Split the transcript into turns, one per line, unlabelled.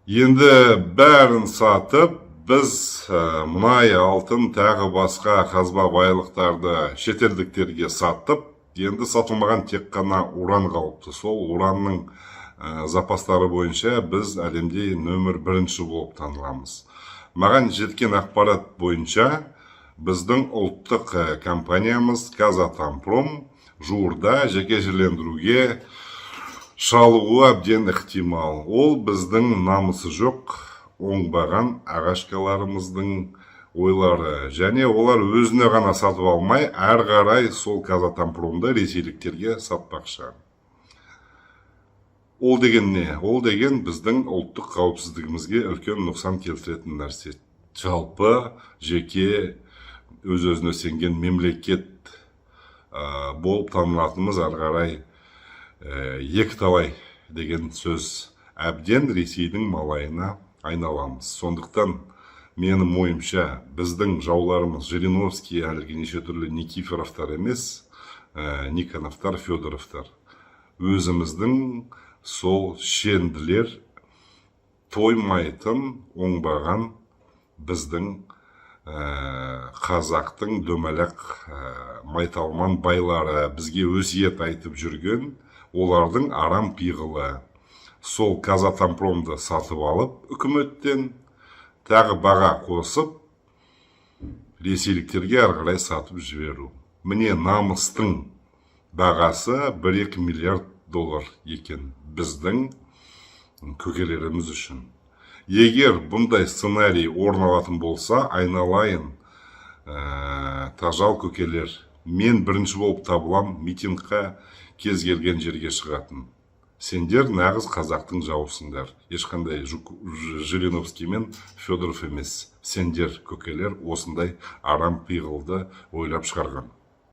Енді бәрін сатып, біз мұнай, алтын, тағы басқа қазба байлықтарды шетелдіктерге саттып, енді сатылмаған тек қана уран қалыпты. Сол уранның запастары бойынша біз әлемде нөмір 1 болып таныламыз. Маған жеткен ақпарат бойынша біздің ұлттық компаниямыз Казатомпром жуырда жекешелендіруге шалуы әбден ықтимал. Ол біздің намысы жоқ оңбаған ағашкаларымыздың ойлары, және олар өзіне ғана сатып алмай, әр қарай сол Казатомпромды ресейліктерге сатпақшы. Ол деген не? Ол деген біздің ұлттық қауіпсіздігімізге үлкен нұқсан келтіретін нәрсе. Жалпы жеке өз-өзіне сенген мемлекет болып танылатынымыз ары қарай екіталай деген сөз. Әбден Ресейдің малайына айналамыз. Сондықтан менің ойымша біздің жауларымыз Жириновский, әлгі неше түрлі Никифоровтар емес, Никоновтар, Федоровтар. Өзіміздің сол шенділер тоймайтын оңбаған біздің қазақтың дөмәләк майталман байлары бізге өсиет айтып жүрген, олардың арам пиғылы. Сол Казатомпромды сатып алып, үкіметтен тағы баға қосып, ресейліктерге ары қарай сатып жіберу. Міне намыстың бағасы 1-2 миллиард доллар екен біздің көкелеріміз үшін. Егер бұндай сценарий орын алатын болса, айналайын тажал көкелер, мен бірінші болып табылам митингқа кез келген жерге шығатын. Сендер нағыз қазақтың жауысыңдар. Ешқандай Жириновский мен Федоров емес. Сендер көкелер осындай арам пиғылды ойлап шығарған.